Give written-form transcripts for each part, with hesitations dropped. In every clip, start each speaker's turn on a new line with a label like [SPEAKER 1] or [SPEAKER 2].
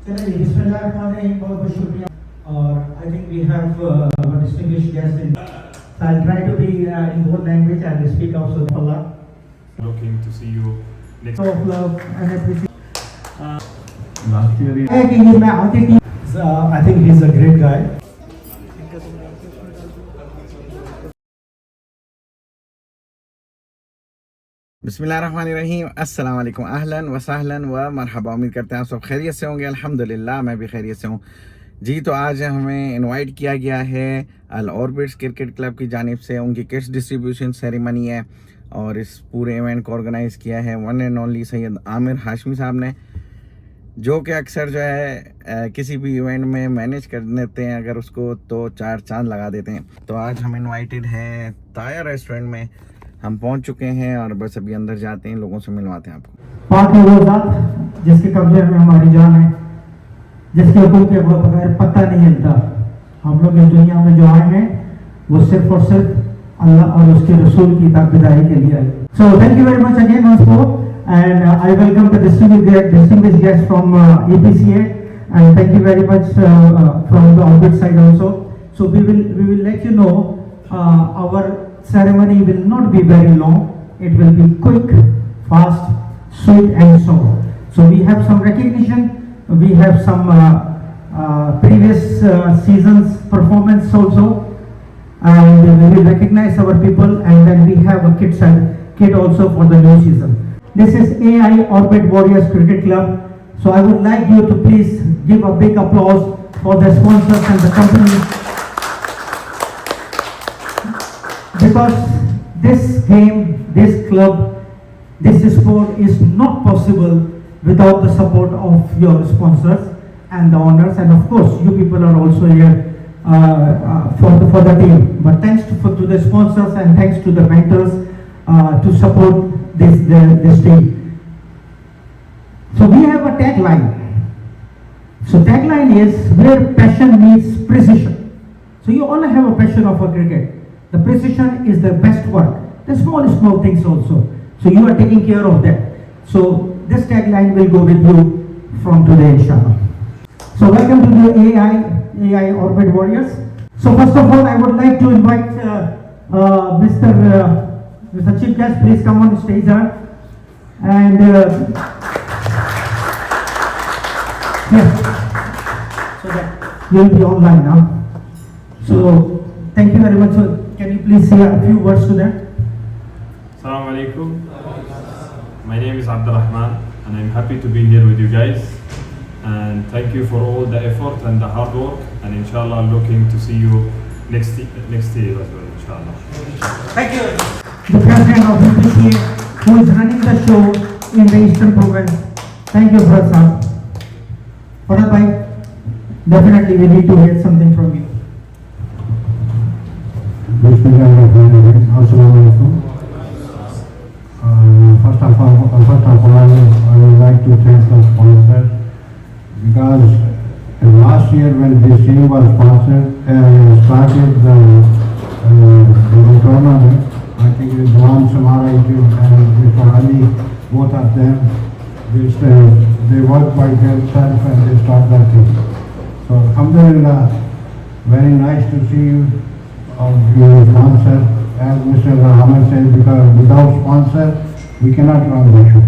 [SPEAKER 1] चलिए बिस्मिल्लाहिर्रहमानिर्रहीम, बहुत बहुत शुक्रिया। और I think we have a distinguished guest in. So I'll try to be in both language and speak also Allah.
[SPEAKER 2] Looking to see you next.
[SPEAKER 1] Of love and appreciation.
[SPEAKER 3] Last year,
[SPEAKER 1] है कि ये मैं आती थी. I think he's a great guy.
[SPEAKER 3] बिस्मिल्लाहिर्रहमानिर्रहीम, अस्सलाम वालेकुम, अहलन व सहलन व मरहबा। उम्मीद करते हैं आप सब खैरियत से होंगे। अल्हम्दुलिल्लाह मैं भी खैरियत से हूँ जी। तो आज हमें इनवाइट किया गया है अल ऑर्बिट्स क्रिकेट क्लब की जानिब से। उनकी किट्स डिस्ट्रीब्यूशन सेरेमनी है और इस पूरे इवेंट को ऑर्गेनाइज़ किया है one and only Syed Aamir Hashmi साहब ने, जो कि अक्सर जो है किसी भी इवेंट में मैनेज कर देते हैं अगर उसको, तो चार चांद लगा देते हैं। तो आज हम इनवाइटेड हैं ताया रेस्टोरेंट में, हम पहुंच चुके हैं और बस अभी अंदर जाते हैं, लोगों से मिलवाते हैं आपको।
[SPEAKER 1] पाक है वो ज़ात जिसके कब्जे में हमारी जान है, जिसके हुक्म के बगैर पता नहीं हिलता। हम लोग इस दुनिया में जो आए हैं वो सिर्फ और सिर्फ अल्लाह और उसके रसूल की ताबेदारी के लिए आए। So thank you very much again once more and I welcome the distinguished guest from EPCA and thank you very much from the Orbit side also. So we will let you know our ceremony will not be very long. It will be quick, fast, sweet and sour. So we have some recognition, we have some previous seasons performance also, and we will recognize our people, and then we have a kit also for the new season. This is AI Orbit Warriors Cricket Club. So I would like you to please give a big applause for the sponsors and the company, because this game, this club, this sport is not possible without the support of your sponsors and the owners, and of course you people are also here for the team. But thanks to the sponsors and thanks to the mentors to support this team. So we have a tagline. So tagline is where passion meets precision. So you all have a passion of a cricket. The precision is the best work. The small things also. So you are taking care of that. So this tagline will go with you from today, inshallah. So welcome to the AI Orbit Warriors. So first of all, I would like to invite Mr. Chief Guest, please come on stage, sir. And yes, so that you will be online now. So thank you very much. So can you please say a few words to them?
[SPEAKER 2] Assalamu alaikum. My name is Abdurrahman and I'm happy to be here with you guys. And thank you for all the effort and the hard work. And inshallah, looking to see you next year as well, inshallah.
[SPEAKER 1] Thank you. The president of EPCA, who is running the show in the Eastern Province. Thank you, Farhad sir. Farhad bhai, definitely we need to hear something from you.
[SPEAKER 4] Bismillahirrahmanirrahim. Assalamu alaikum. First of all, I would like to thank the sponsor, because last year when this team was started the tournament, I think Juan Samara and Mr. Ali, both of them, they work by themselves and they start that team. So alhamdulillah, very nice to see you. Your sponsor, as Mr. Rahman said, because without sponsor we cannot run the show.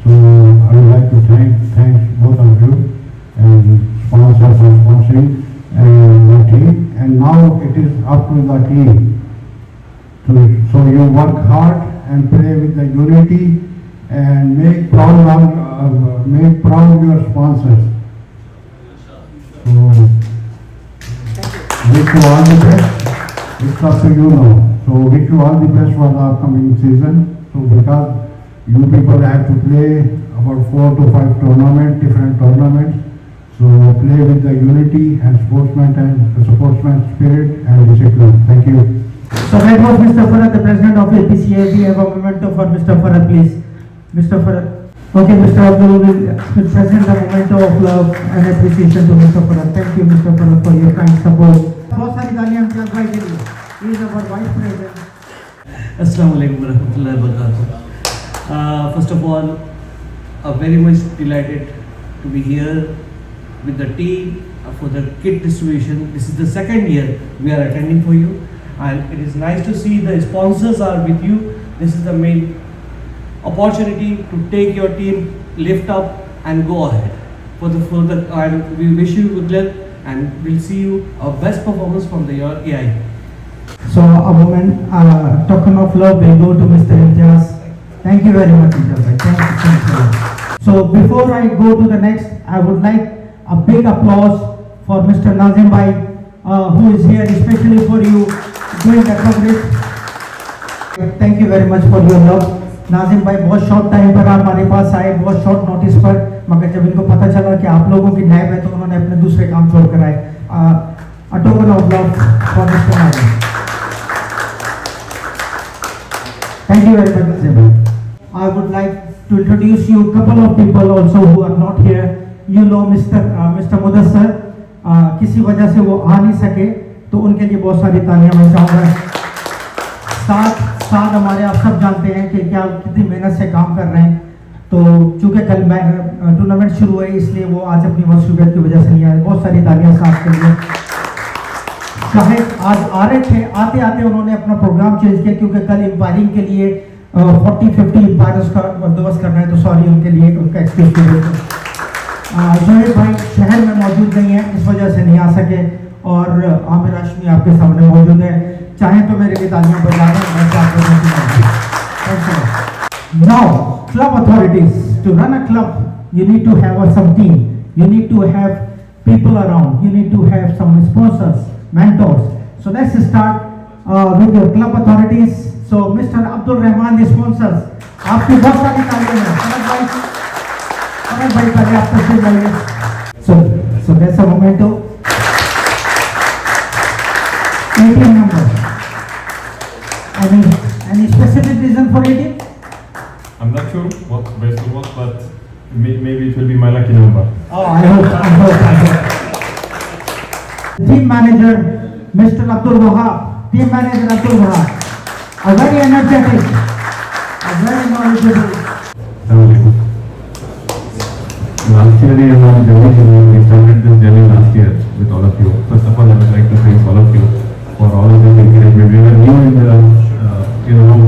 [SPEAKER 4] So I would like to thank both of you and sponsors for sponsoring the team. And now it is up to the team. So you work hard and play with the unity and make proud your sponsors. So wish you all the best. It's up to you now. So wish you all the best for the upcoming season. So because you people have to play about 4 to 5 different tournaments. So play with the unity and sportsman spirit and discipline. Thank you.
[SPEAKER 1] So that was Mr. Farhad, the president of EPCA. We have a memento for Mr. Farhad, please. Mr. Farhad. Okay, Mr. Abdul will present a memento of love and appreciation to Mr. Farhad. Thank you, Mr. Farhad, for your kind support. बहुत सारी गालियाँ हमसे अगवाई के लिए. He is our vice president.
[SPEAKER 5] Assalamu alaikum warahmatullahi wabarakatuh. First of all, very much delighted to be here with the team for the kit distribution. This is the second year we are attending for you, and it is nice to see the sponsors are with you. This is the main opportunity to take your team, lift up and go ahead for the further, and we wish you good luck, and we'll see you our best performance from the year AI.
[SPEAKER 1] So a moment, token of love will go to Mr. Imtiaz. Thank you very much, Imtiaz. Thank you. So before I go to the next, I would like a big applause for Mr. Nazim Bhai, who is here especially for you doing the coverage. Thank you very much for your love. Nazim भाई बहुत short time पर हमारे पास आए, बहुत short notice पर, मगर जब इनको पता चला कि आप लोगों की नाइब है तो उन्होंने अपने दूसरे काम छोड़कर आए. A token of love for Mr. Nazim. Thank you very much, Nazim bhai. I would like to introduce you a couple of people also who are not here. You know Mr. Mudassar, किसी वजह से वो आ नहीं सके, तो उनके लिए बहुत सारी तालियां मैं चाहूँगा. साथ हमारे आप सब जानते हैं कि क्या कितनी मेहनत से काम कर रहे हैं. तो चूँकि कल टूर्नामेंट शुरू है, इसलिए वो आज अपनी मसरूफियत की वजह से नहीं आए. बहुत सारी तालियां साथ के लिए. शाहिद आज आ रहे थे, आते आते उन्होंने अपना प्रोग्राम चेंज किया क्योंकि कल एम्पायरिंग के लिए 40-50 एम्पायर्स का बंदोबस्त करना है, तो सॉरी उनके लिए, उनका एक्सक्यूज के लिए. जोहेब भाई शहर में मौजूद नहीं है, इस वजह से नहीं आ सके, और आमिर हाशमी आपके सामने मौजूद है. चाहे तो मेरे लिए तालियां बजा दें. Now, club authorities, to run a club, you need to have some team. You need to have people around. You need to have some sponsors, mentors. So let's start with your club authorities. So Mr. Abdul Rahman, the sponsors. आपकी बहुत सारी तालियां हैं. अमर भाई पहले आप तशरीफ लाइए. So that's a momento. 18 number. Any specific reason for 18?
[SPEAKER 2] I'm not sure what based on what, but maybe it will be my lucky number.
[SPEAKER 1] Oh, I hope. Team manager, Mr. Abdul Wahab. Team manager Abdul Wahab. A very energetic, a very knowledgeable.
[SPEAKER 6] Last year, we started this journey last year with all of you. First of all, I would like to thank all of you for all of this encouragement. We were new in the,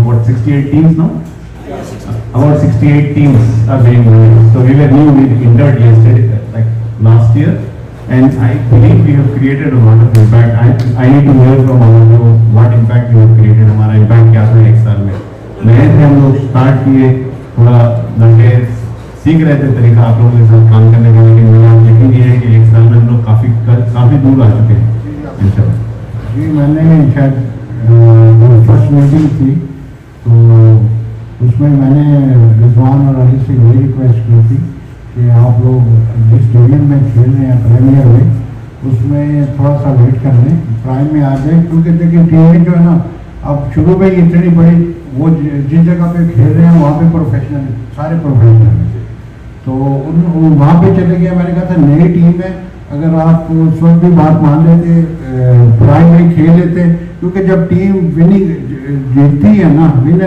[SPEAKER 6] what, 68 teams now? About 68 teams are being running. So we were new, we entered yesterday, like last year, and I believe we have created a lot of impact. I need to hear from all of you what impact we have created. हमारा impact क्या था एक साल में. नए थे हम लोग, start किए, थोड़ा लगे, सीख रहे थे तरीका आप लोगों के साथ काम करने का, लेकिन मेरा यकीन ये है कि एक साल में हम लोग काफी दूर आ चुके हैं इंशाल्लाह.
[SPEAKER 4] जी मैंने शायद फर्स्ट मीटिंग थी तो उसमें मैंने रिजवान और अली से यही रिक्वेस्ट की थी कि आप लोग जिस स्टेडियम में खेल रहे हैं प्रीमियर में उसमें थोड़ा सा वेट कर लें, प्राइम में आ जाए, क्योंकि देखिए टीमें जो है ना अब शुरू में ही इतनी बड़ी, वो जिस जगह पे खेल रहे हैं वहाँ पे प्रोफेशनल, सारे प्रोफेशनल हैं, तो वहाँ पे चले गया. मैंने कहा था नई टीम है, अगर आप उस वक्त भी बात मान लेते, प्राइम में खेल लेते, क्योंकि जब टीम विनिंग जीतती है ना, विनिंग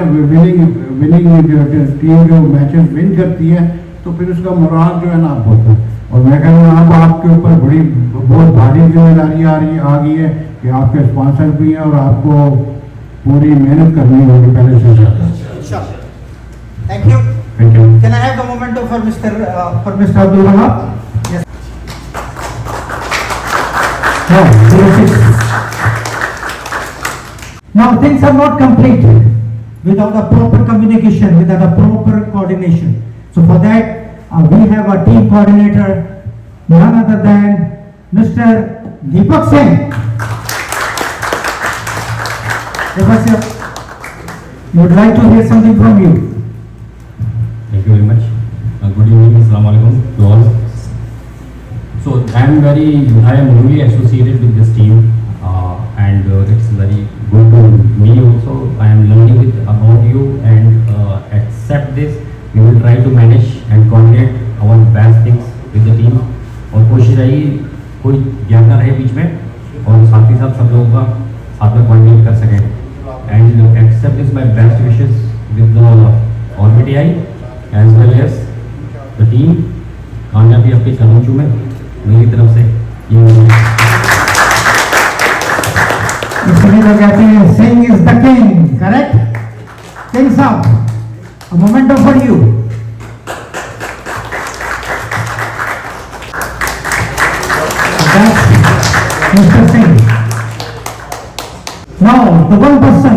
[SPEAKER 4] टीम जो मैचेस विन करती है तो फिर उसका मोराल जो है ना आप होता है. और मैं कह रहा हूँ अब आपके ऊपर बहुत भारी जिम्मेदारी आ गई है कि आपके स्पॉन्सर भी हैं और आपको पूरी मेहनत करनी होगी पहले से ज़्यादा.
[SPEAKER 1] Thank you.
[SPEAKER 6] Thank you.
[SPEAKER 1] Can I have the memento for Mr. Abdul Wahab? Yes. Now things are not complete without a proper communication, without a proper coordination. So for that we have a team coordinator, none other than Mr. Deepak Singh. Deepak sir, we would like to hear something from you.
[SPEAKER 6] Thank you very much. Good evening, Assalamu alaikum to all. So I am newly associated with this team, and it's very good to me also. I am learning with about you, and accept this. We will try to manage and coordinate our best things with the team. और कोशिश रही कोई gap ना रहे बीच में, और साथ ही साथ सब लोगों का साथ में कोऑर्डिनेट कर सकें. And accept this my best wishes with the Orbit AI as well as the team. कामयाबी आपके कदम चूमे, मेरी तरफ से ये
[SPEAKER 1] इसलिए तो कहते हैं Singh is the king, correct? King साहब, a moment for you. That's Mr. Singh. Now, the one person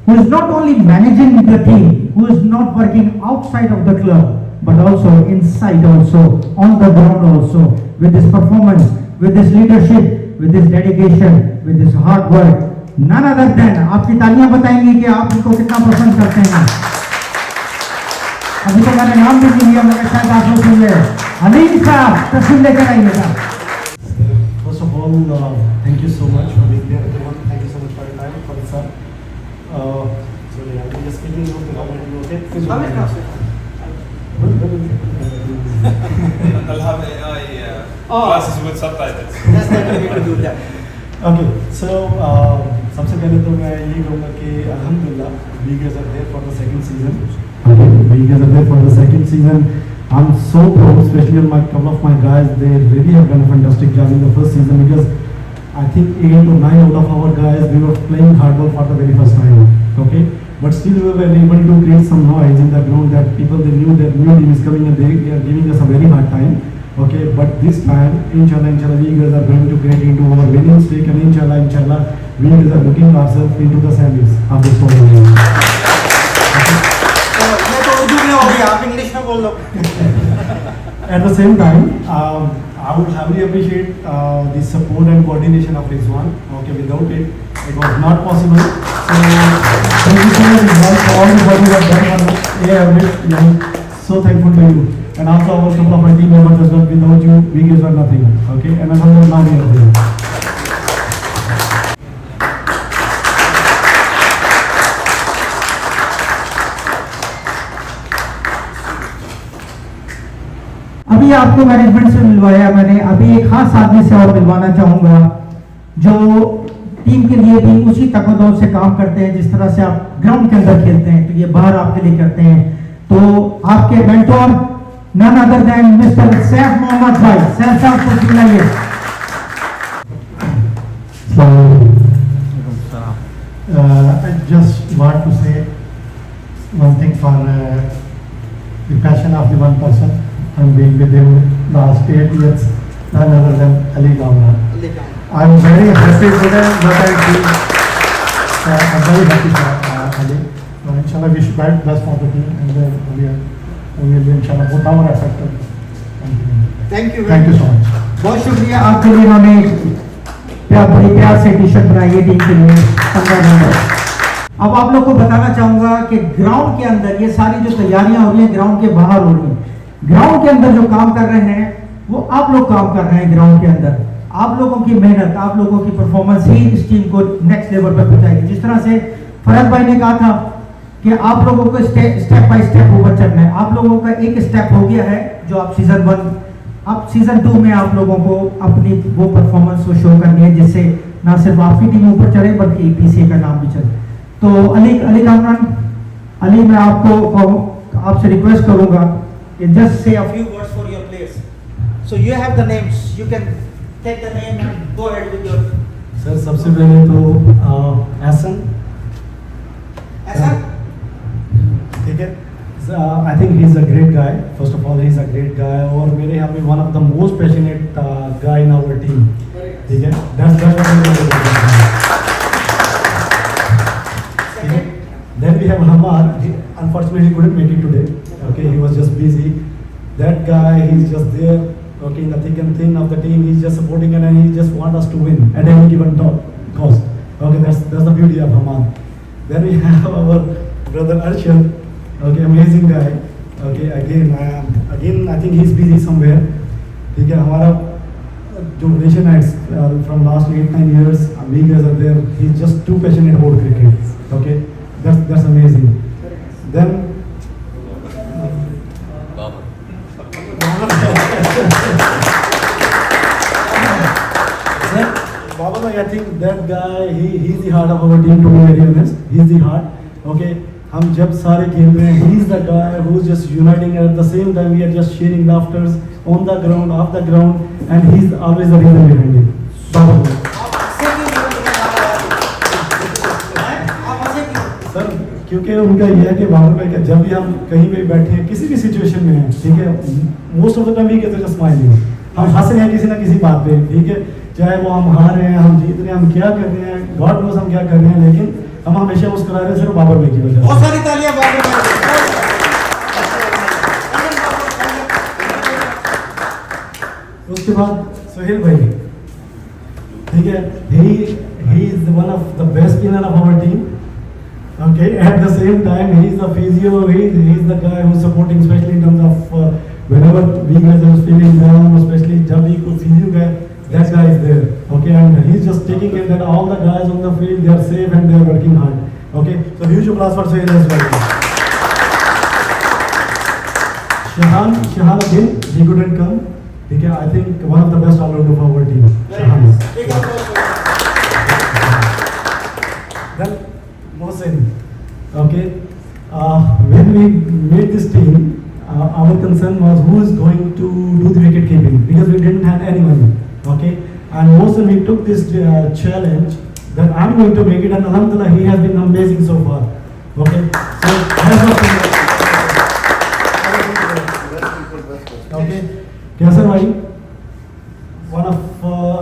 [SPEAKER 1] who is not only managing the team, who is not working outside of the club, but also inside also, on the ground also, with his performance, with his leadership, with his dedication, with his hard work, none other than, आपकी तालियां बताएंगे कि आप इनको कितना पसंद करते हैं। अभी तो मैंने नाम भी नहीं लिया, मगर शायद आप लोग सुन ले। अलीम साहब तस्वीर लेकर आइएगा।
[SPEAKER 7] First of all, thank you so much for being here, everyone. Thank you so much for your time, for the sun. Sorry, I'll be just speaking of the government. Okay?
[SPEAKER 2] I'll have AI classes with subtitles.
[SPEAKER 7] Okay, so सबसे पहले तो मैं यही कहूँगा कि अल्हम्दुलिल्लाह we guys are there for the second season. We guys are there for the second season. I'm so proud, especially on my couple of my guys. They really have done a fantastic job in the first season because I think 8 or 9 out of our guys we were playing hardball for the very first time. Okay, but still we were able to create some noise in the ground that people they knew that new team is coming and they are giving us a very hard time. Okay, but this time, inshallah, we guys are going to get into our winning streak, and inshallah, we guys are looking ourselves into the semis of this tournament.
[SPEAKER 1] मैं तो उर्दू में हो गया, आप English में बोल लो।
[SPEAKER 7] At the same time, I would heavily appreciate the support and coordination of Rizwan. Okay, without it, it was not possible. So, thank you so much, Rizwan, for all the work you have done for us. Yeah, I'm so thankful to you. And also our couple of my team members as well. Without you, we guys are nothing. Okay, and alhamdulillah, now we are here.
[SPEAKER 1] अभी आपको management से मिलवाया मैंने, अभी एक खास आदमी से और मिलवाना चाहूंगा जो टीम के लिए भी उसी तकदोर से काम करते हैं जिस तरह से आप ग्राउंड के अंदर खेलते हैं, तो ये बाहर आपके लिए करते हैं। तो आपके mentor none other than Mr. Saif Mohammad भाई, सैफ साहब को बुलाइए।
[SPEAKER 4] I just want to say one thing for the passion of the one person. I'm being with him last 8 years, none other than Ali Gamra. I'm very happy today what I do. I'm very happy for Ali. Inshallah, wish best for the team, and we will inshallah put our effort to continue. Thank you so much.
[SPEAKER 1] बहुत शुक्रिया आपके लिए, इन्होंने बड़ी प्यार से T shirt बनाई है टीम के लिए 15 नंबर। अब आप लोग को बताना चाहूंगा कि ग्राउंड के अंदर ये सारी जो तैयारियां हो रही हैं ग्राउंड के बाहर हो रही हैं। ग्राउंड के अंदर जो काम कर रहे हैं वो आप लोग काम कर रहे हैं ग्राउंड के अंदर। आप लोगों की मेहनत, आप लोगों की परफॉर्मेंस ही इस टीम को नेक्स्ट लेवल पर पहुंचाएगी। जिस तरह से फरहत भाई ने कहा था कि आप लोगों को स्टेप बाय स्टेप ऊपर चलना है। आप लोगों का एक स्टेप हो गया है जो आप सीजन 1, अब सीजन 2 में आप लोगों को अपनी वो परफॉर्मेंस को शो करनी है जिससे ना सिर्फ आपकी टीम ऊपर चढ़े बल्कि पीसीए का नाम भी चले। तो अली कामरान, अली मैं आपसे रिक्वेस्ट करूंगा कि just say a few words for your players. So you have the names, you can take the name and go ahead with your.
[SPEAKER 7] Sir सबसे पहले तो एहसन, ठीक है। I think he's a great guy. First of all, he's a great guy. और मेरे यहाँ पे one of the most passionate guy in our team. ठीक है। That's what I'm going to do. Then we have Hamad. Unfortunately, he couldn't make it today. Okay, he was just busy. That guy, he's just there. Okay, in the thick and thin of the team, he's just supporting and he just wants us to win at any given cost. Okay, that's the beauty of Hamad. Then we have our brother Arshad. Okay, amazing guy. Okay, again I think he's busy somewhere. ठीक है, हमारा जो relation है from last 8-9 years, we guys are there. He's just too passionate about cricket. Okay, that's amazing. Then Baba, I think that guy, he's the heart of our team, to be very honest. He's the heart. Okay, हम जब सारे खेल रहे हैं, he is the guy who is just uniting, at the same time we are just sharing laughters on the ground, off the ground, and he is always the reason behind it. Babu. Sir क्योंकि उनका यह है कि बाबर भाई का जब भी हम कहीं पे बैठे हैं किसी भी सिचुएशन में हैं, ठीक है, most of the time we get just smiling, हम हंस रहे हैं किसी ना किसी बात पे, ठीक है, चाहे वो हम हार रहे हैं, हम जीत रहे हैं, हम क्या कर रहे हैं, गॉड नोस हम क्या कर रहे हैं, लेकिन हम हमेशा मुस्कुरा रहे हैं सिर्फ बाबर भाई की वजह से।
[SPEAKER 3] बहुत सारी तालियां बाबर भाई को।
[SPEAKER 7] उसके बाद सोहेल भाई, ठीक है, he is one of the best spinner of our team. Okay, at the same time he is the physio, he is the guy who is supporting, especially in terms of whenever we guys are feeling down, especially जब भी कोई physio guy, that guy is there. Okay, and he is just taking care that all the guys on the field they are safe and they are working hard. Okay, so huge applause for Sohail as well. Shahan again, he couldn't come. ठीक है, I think one of the best all-rounder of our team. Shahan. Then Mohsin, okay. When we made this team, our concern was who is going to do the wicket keeping because we didn't have anyone, okay. And Mohsin, we took this challenge that I'm going to make it, and alhamdulillah he has been amazing so far, okay. So that was okay. Kaisar bhai, one of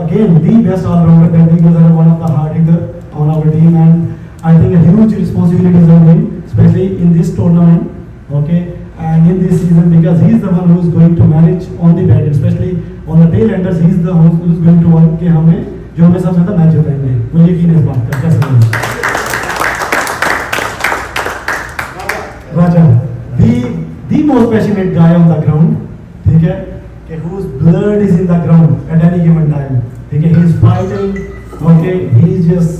[SPEAKER 7] again the best all-rounder that we guys are one of the hard hitter on our team, and I think a huge responsibility is on him, especially in this tournament, okay, and in this season because he is the one who is going to manage on the bat, especially on the tail enders. He is the one who is going to work कि हमें जो हमें सबसे ज़्यादा match जिताएंगे, मुझे यकीन है इस बात का। कैसे नहीं? Raja, the most passionate guy on the ground, ठीक है, कि whose blood is in the ground at any given time, ठीक है, he is fighting, okay, he is just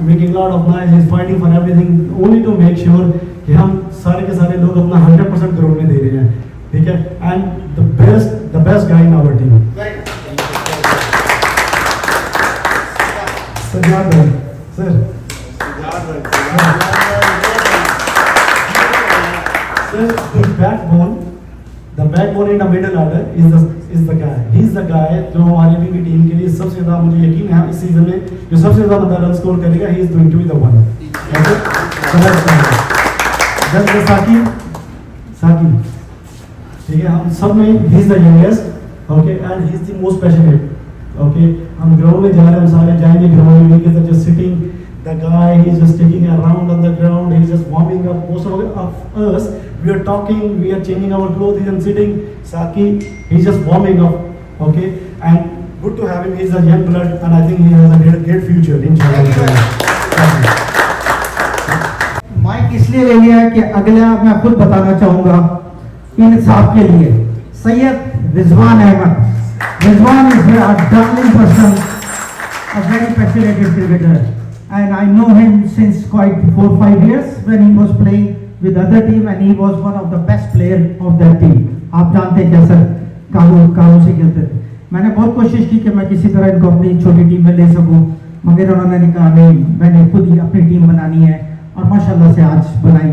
[SPEAKER 7] making a lot of noise, he is fighting for everything only to make sure कि हम सारे के सारे लोग अपना 100% ground में दे रहे हैं, ठीक है, and the best guy in our team. Sajjad bhai, sir. Sir, the backbone in the middle order is the guy. He is the guy जो हमारी भी टीम के लिए सबसे ज़्यादा मुझे यकीन है इस सीजन में जो सबसे ज़्यादा बंदा रन स्कोर करेगा, he is going to be the one. Okay? So that's fine. Then Saki, ठीक है, हम सब में he is the youngest, okay, and he is the most passionate. Okay, हम ग्राउंड में जा रहे हैं, हम सारे जाएंगे ग्राउंड में, we are just sitting. The guy, he is just taking a round on the ground, he is just warming up. Most of us, we are talking, we are changing our clothes and sitting. Saki, he is just warming up, okay, and good to have him. He is a young blood, and I think he has a great future, inshallah.
[SPEAKER 1] Mike इसलिए ले लिया है कि अगला मैं खुद बताना चाहूँगा इन साहब के लिए, Syed Rizwan Ahmad. Rizwan is a darling person, a very passionate cricketer, and I know him since quite 4-5 years when he was playing with other team, and he was one of the best player of that team. आप जानते हैं कैसे काबू से खेलते थे. मैंने बहुत कोशिश की कि मैं किसी तरह इनको अपनी छोटी टीम में ले सकूं, मगर उन्होंने कहा नहीं, मैंने खुद ही अपनी टीम बनानी है, और माशाल्लाह से आज बनाई.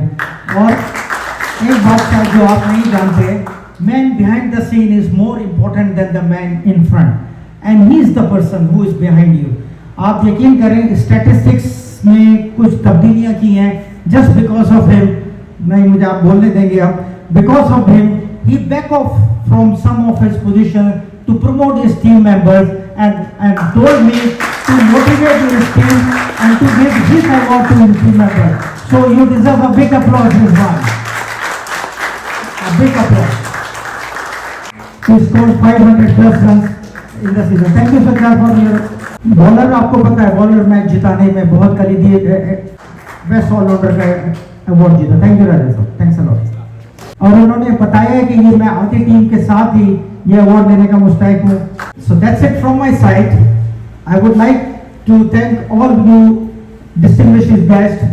[SPEAKER 1] और एक बात का जो आप नहीं जानते, man behind the scene is more important than the man in front, and he is the person who is behind you. आप यकीन करें स्टैटिस्टिक्स में कुछ तब्दीलियां की हैं just because of him. नहीं मुझे आप बोलने देंगे आप, because of him he back off from some of his position to promote his team members and told me to motivate his team and to give his award to his team members. So you deserve a big applause, Rizwan. A big applause. He scored 500 plus runs in the season. Thank you Sajjad for your bowler. आपको पता है bowler match जिताने में बहुत कली दिए, best allrounder का award जीता. थैंक यू राजा साहब, थैंक्स अ लॉट. और उन्होंने बताया है कि ये मैं आती टीम के साथ ही ये अवार्ड लेने का मुस्तैद हूँ. So that's it from my side. I would like to thank all you distinguished guests,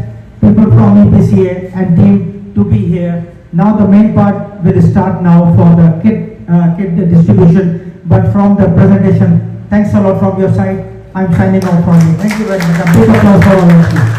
[SPEAKER 1] people from EPCA and team to be here. Now the main part will start now for the kit distribution, but from the presentation, thanks a lot from your side. I'm signing off from you. Thank you very much. A big applause for all of you.